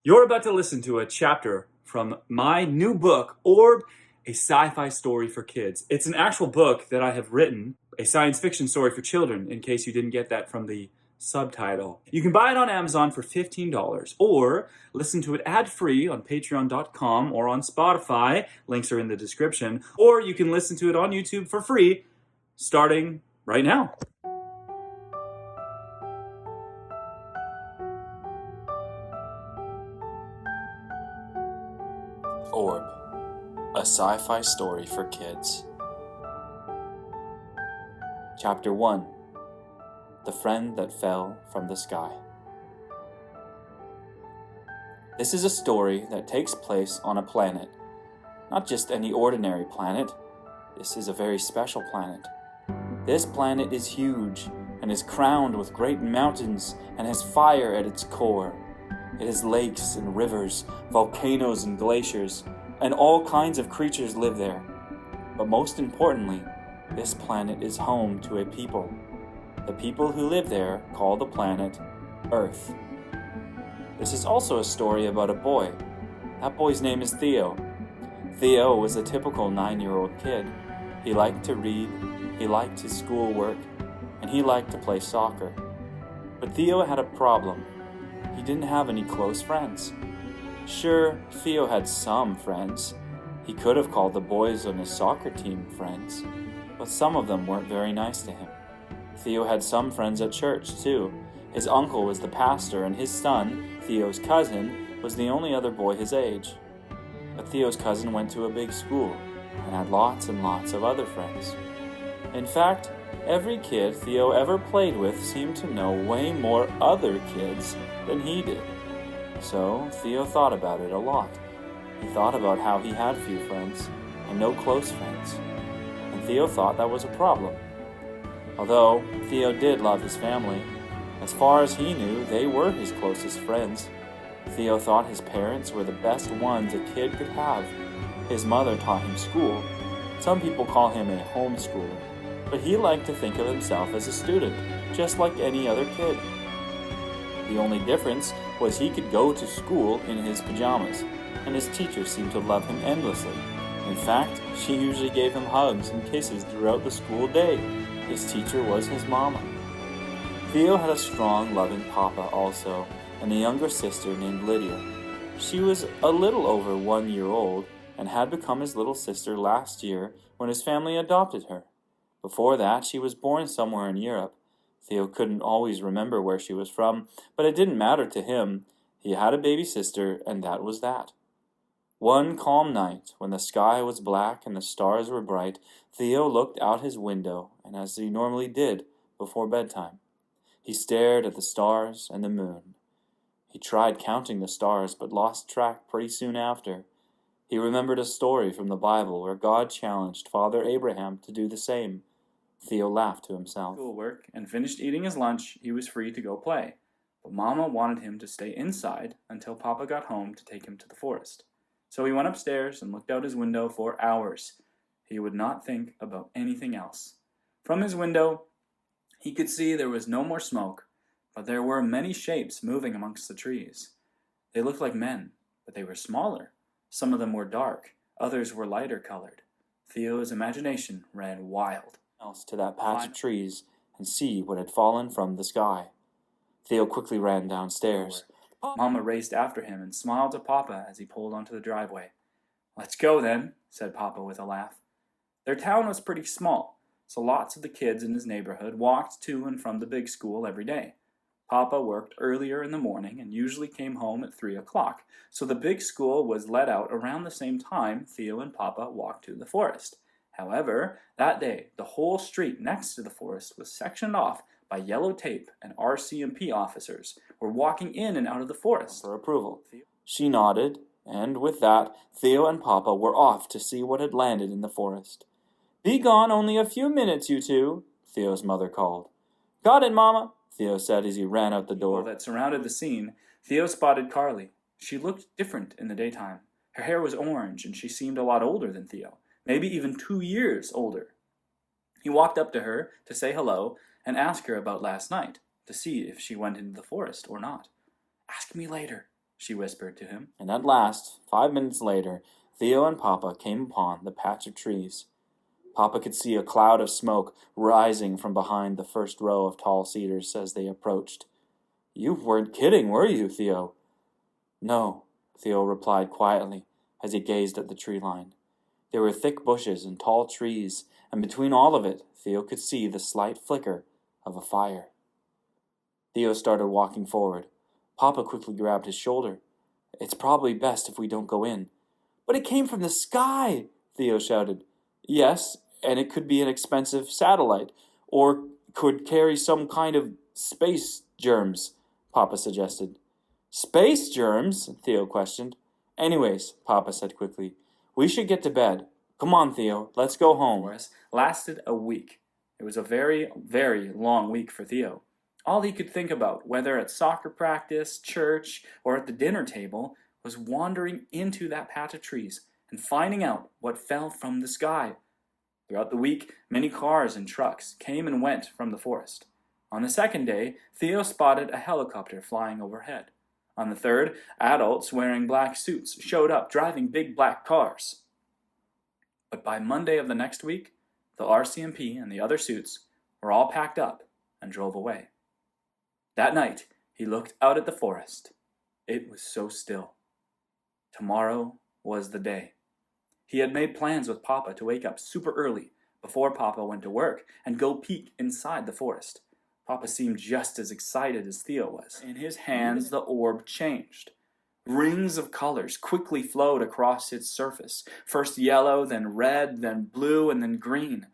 You're about to listen to a chapter from my new book, ORB, a sci-fi story for kids. It's an actual book that I have written, a science fiction story for children, in case you didn't get that from the subtitle. You can buy it on Amazon for $15, or listen to it ad-free on patreon.com or on Spotify. Links are in the description. Or you can listen to it on YouTube for free, starting right now. ORB, a sci-fi story for kids. Chapter 1. The Friend That Fell from the Sky. This is a story that takes place on a planet. Not just any ordinary planet. This is a very special planet. This planet is huge and is crowned with great mountains and has fire at its core. It has lakes and rivers, volcanoes and glaciers, and all kinds of creatures live there. But most importantly, this planet is home to a people. The people who live there call the planet Earth. This is also a story about a boy. That boy's name is Theo. Theo was a typical 9-year-old kid. He liked to read, he liked his schoolwork, and he liked to play soccer. But Theo had a problem. He didn't have any close friends. Sure, Theo had some friends. He could have called the boys on his soccer team friends, but some of them weren't very nice to him. Theo had some friends at church, too. His uncle was the pastor, and his son, Theo's cousin, was the only other boy his age. But Theo's cousin went to a big school and had lots and lots of other friends. In fact, every kid Theo ever played with seemed to know way more other kids than he did. So Theo thought about it a lot. He thought about how he had few friends and no close friends. And Theo thought that was a problem. Although Theo did love his family, as far as he knew, they were his closest friends. Theo thought his parents were the best ones a kid could have. His mother taught him school. Some people call him a homeschooler, but he liked to think of himself as a student, just like any other kid. The only difference was he could go to school in his pajamas, and his teacher seemed to love him endlessly. In fact, she usually gave him hugs and kisses throughout the school day. His teacher was his mama. Theo had a strong, loving papa also, and a younger sister named Lydia. She was a little over 1 year old and had become his little sister last year when his family adopted her. Before that, she was born somewhere in Europe. Theo couldn't always remember where she was from, but it didn't matter to him. He had a baby sister, and that was that. One calm night, when the sky was black and the stars were bright, Theo looked out his window, and as he normally did before bedtime, he stared at the stars and the moon. He tried counting the stars, but lost track pretty soon after. He remembered a story from the Bible where God challenged Father Abraham to do the same. Theo laughed to himself. Schoolwork and finished eating his lunch, he was free to go play. But Mama wanted him to stay inside until Papa got home to take him to the forest. So he went upstairs and looked out his window for hours. He would not think about anything else. From his window, he could see there was no more smoke, but there were many shapes moving amongst the trees. They looked like men, but they were smaller. Some of them were dark, others were lighter colored. Theo's imagination ran wild. Else to that patch of trees and see what had fallen from the sky. Theo quickly ran downstairs. Mama raced after him and smiled to Papa as he pulled onto the driveway. "Let's go then," said Papa with a laugh. Their town was pretty small, so lots of the kids in his neighborhood walked to and from the big school every day. Papa worked earlier in the morning and usually came home at 3 o'clock, so the big school was let out around the same time Theo and Papa walked to the forest. However, that day, the whole street next to the forest was sectioned off by yellow tape, and RCMP officers were walking in and out of the forest For approval. She nodded, and with that, Theo and Papa were off to see what had landed in the forest. "Be gone only a few minutes, you two," Theo's mother called. "Got it, Mama," Theo said as he ran out the door. That surrounded the scene, Theo spotted Carly. She looked different in the daytime. Her hair was orange, and she seemed a lot older than Theo, maybe even 2 years older. He walked up to her to say hello and ask her about last night, to see if she went into the forest or not. "Ask me later," she whispered to him. And at last, 5 minutes later, Theo and Papa came upon the patch of trees. Papa could see a cloud of smoke rising from behind the first row of tall cedars as they approached. "You weren't kidding, were you, Theo?" "No," Theo replied quietly as he gazed at the tree line. There were thick bushes and tall trees, and between all of it, Theo could see the slight flicker of a fire. Theo started walking forward. Papa quickly grabbed his shoulder. "It's probably best if we don't go in." "But it came from the sky!" Theo shouted. "Yes, and it could be an expensive satellite, or could carry some kind of space germs," Papa suggested. "Space germs?" Theo questioned. "Anyways," Papa said quickly, "we should get to bed. Come on, Theo, let's go home." The lasted a week. It was a very, very long week for Theo. All he could think about, whether at soccer practice, church, or at the dinner table, was wandering into that patch of trees and finding out what fell from the sky. Throughout the week, many cars and trucks came and went from the forest. On the second day, Theo spotted a helicopter flying overhead. On the third, adults wearing black suits showed up driving big black cars. But by Monday of the next week, the RCMP and the other suits were all packed up and drove away. That night, he looked out at the forest. It was so still. Tomorrow was the day. He had made plans with Papa to wake up super early before Papa went to work and go peek inside the forest. Papa seemed just as excited as Theo was. In his hands, the orb changed. Rings of colors quickly flowed across its surface, first yellow, then red, then blue, and then green.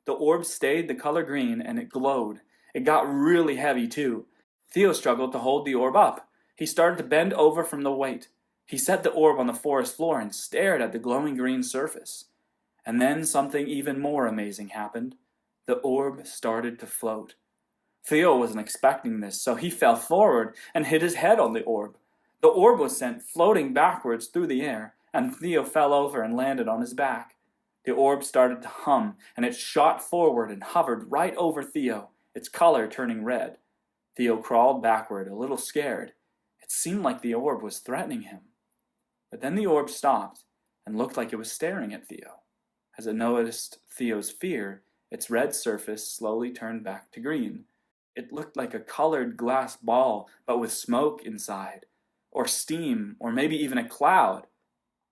The orb stayed the color green and it glowed. It got really heavy too. Theo struggled to hold the orb up. He started to bend over from the weight. He set the orb on the forest floor and stared at the glowing green surface. And then something even more amazing happened. The orb started to float. Theo wasn't expecting this, so he fell forward and hit his head on the orb. The orb was sent floating backwards through the air, and Theo fell over and landed on his back. The orb started to hum, and it shot forward and hovered right over Theo, its color turning red. Theo crawled backward, a little scared. It seemed like the orb was threatening him. But then the orb stopped and looked like it was staring at Theo. As it noticed Theo's fear, its red surface slowly turned back to green. It looked like a colored glass ball, but with smoke inside, or steam, or maybe even a cloud.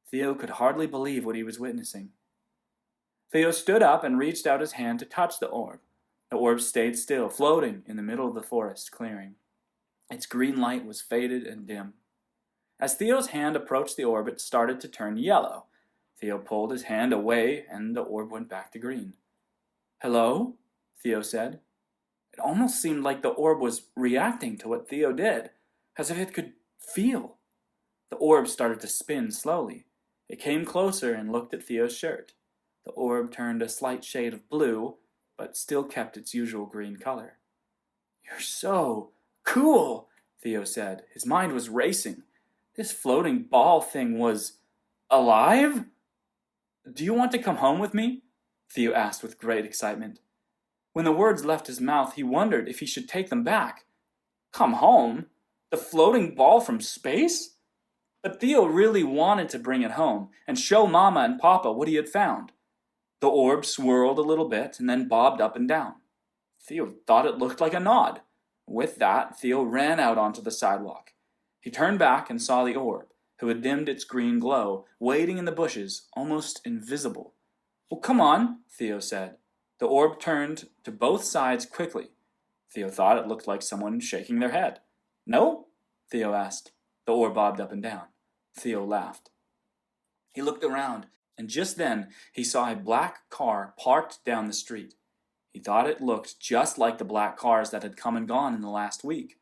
Theo could hardly believe what he was witnessing. Theo stood up and reached out his hand to touch the orb. The orb stayed still, floating in the middle of the forest clearing. Its green light was faded and dim. As Theo's hand approached the orb, it started to turn yellow. Theo pulled his hand away, and the orb went back to green. "Hello?" Theo said. It almost seemed like the orb was reacting to what Theo did, as if it could feel. The orb started to spin slowly. It came closer and looked at Theo's shirt. The orb turned a slight shade of blue, but still kept its usual green color. "You're so cool," Theo said. His mind was racing. This floating ball thing was alive? "Do you want to come home with me?" Theo asked with great excitement. When the words left his mouth, he wondered if he should take them back. Come home? The floating ball from space? But Theo really wanted to bring it home and show Mama and Papa what he had found. The orb swirled a little bit and then bobbed up and down. Theo thought it looked like a nod. With that, Theo ran out onto the sidewalk. He turned back and saw the orb, who had dimmed its green glow, waiting in the bushes, almost invisible. "Well, come on," Theo said. The orb turned to both sides quickly. Theo thought it looked like someone shaking their head. "No?" Theo asked. The orb bobbed up and down. Theo laughed. He looked around, and just then he saw a black car parked down the street. He thought it looked just like the black cars that had come and gone in the last week.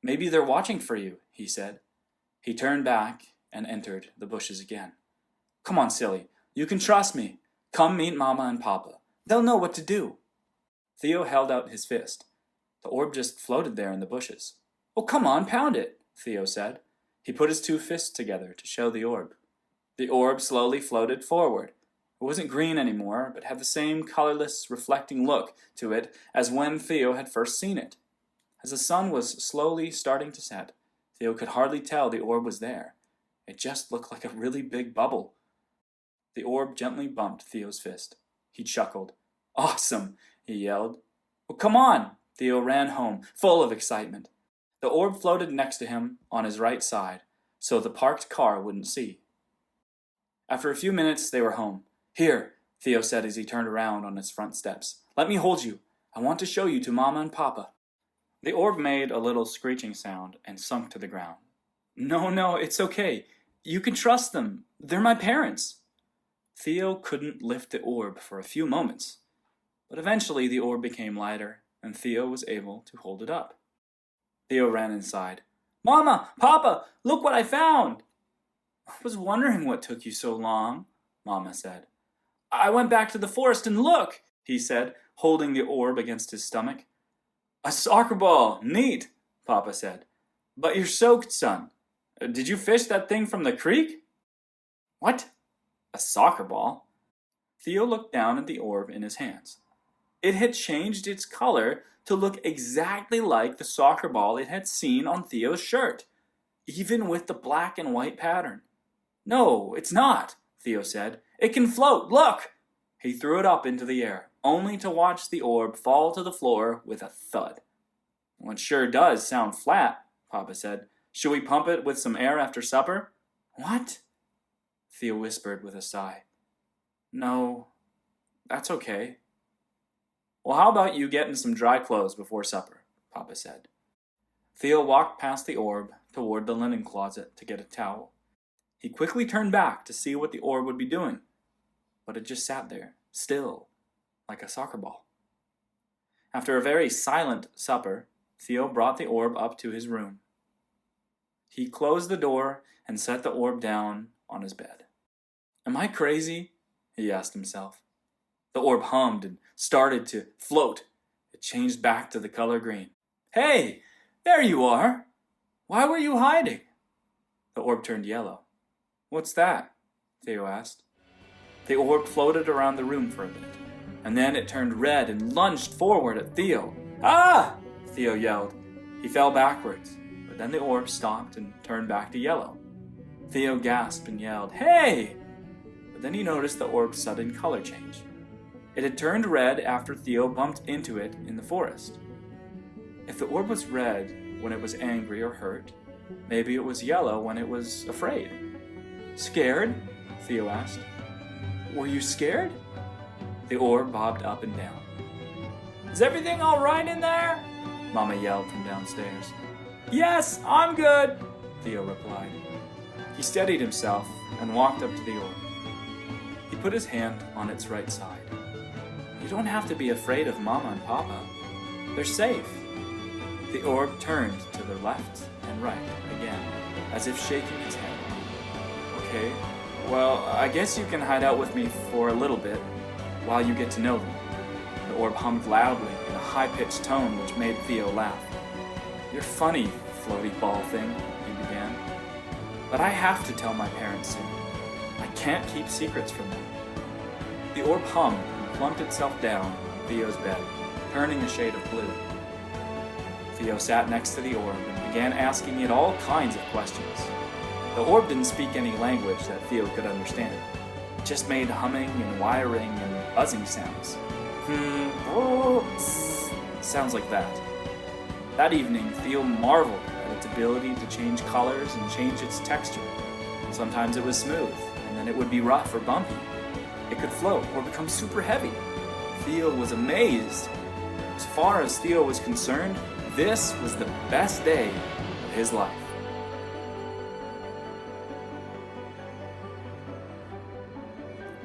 "Maybe they're watching for you," he said. He turned back and entered the bushes again. "Come on, silly. You can trust me. Come meet Mama and Papa. They'll know what to do." Theo held out his fist. The orb just floated there in the bushes. "Well, come on, pound it," Theo said. He put his two fists together to show the orb. The orb slowly floated forward. It wasn't green anymore, but had the same colorless, reflecting look to it as when Theo had first seen it. As the sun was slowly starting to set, Theo could hardly tell the orb was there. It just looked like a really big bubble. The orb gently bumped Theo's fist. He chuckled. "Awesome," he yelled. "Well, come on!" Theo ran home, full of excitement. The orb floated next to him on his right side, so the parked car wouldn't see. After a few minutes, they were home. "Here," Theo said as he turned around on his front steps. "Let me hold you. I want to show you to Mama and Papa." The orb made a little screeching sound and sunk to the ground. No, it's okay. You can trust them. They're my parents." Theo couldn't lift the orb for a few moments, but eventually the orb became lighter and Theo was able to hold it up. Theo ran inside. "Mama, Papa, look what I found!" "I was wondering what took you so long," Mama said. "I went back to the forest and look," he said, holding the orb against his stomach. "A soccer ball, neat," Papa said. "But you're soaked, son. Did you fish that thing from the creek?" "What? A soccer ball?" Theo looked down at the orb in his hands. It had changed its color to look exactly like the soccer ball it had seen on Theo's shirt, even with the black and white pattern. "No, it's not," Theo said. "It can float, look!" He threw it up into the air, only to watch the orb fall to the floor with a thud. "Well, it sure does sound flat," Papa said. "Should we pump it with some air after supper?" "What?" Theo whispered with a sigh. "No, that's okay." "Well, how about you getting some dry clothes before supper?" Papa said. Theo walked past the orb toward the linen closet to get a towel. He quickly turned back to see what the orb would be doing, but it just sat there, still, like a soccer ball. After a very silent supper, Theo brought the orb up to his room. He closed the door and set the orb down on his bed. "Am I crazy?" he asked himself. The orb hummed and started to float. It changed back to the color green. "Hey, there you are! Why were you hiding?" The orb turned yellow. "What's that?" Theo asked. The orb floated around the room for a bit, and then it turned red and lunged forward at Theo. "Ah!" Theo yelled. He fell backwards, but then the orb stopped and turned back to yellow. Theo gasped and yelled, "Hey!" But then he noticed the orb's sudden color change. It had turned red after Theo bumped into it in the forest. If the orb was red when it was angry or hurt, maybe it was yellow when it was afraid. "Scared?" Theo asked. "Were you scared?" The orb bobbed up and down. "Is everything all right in there?" Mama yelled from downstairs. "Yes, I'm good," Theo replied. He steadied himself and walked up to the orb. He put his hand on its right side. "You don't have to be afraid of Mama and Papa. They're safe." The orb turned to the left and right again, as if shaking its head. "Okay, well, I guess you can hide out with me for a little bit, while you get to know them." The orb hummed loudly in a high-pitched tone which made Theo laugh. "You're funny, floaty ball thing," he began. "But I have to tell my parents soon. I can't keep secrets from them." The orb hummed and plumped itself down on Theo's bed, turning a shade of blue. Theo sat next to the orb and began asking it all kinds of questions. The orb didn't speak any language that Theo could understand. It just made humming and wiring and buzzing sounds. Sounds like that. That evening, Theo marveled at its ability to change colors and change its texture. Sometimes it was smooth, and then it would be rough or bumpy. It could float or become super heavy. Theo was amazed. As far as Theo was concerned, this was the best day of his life.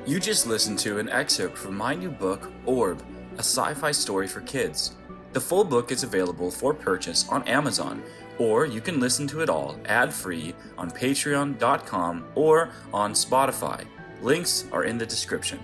You just listened to an excerpt from my new book, ORB, a sci-fi story for kids. The full book is available for purchase on Amazon, or you can listen to it all ad-free on patreon.com or on Spotify. Links are in the description.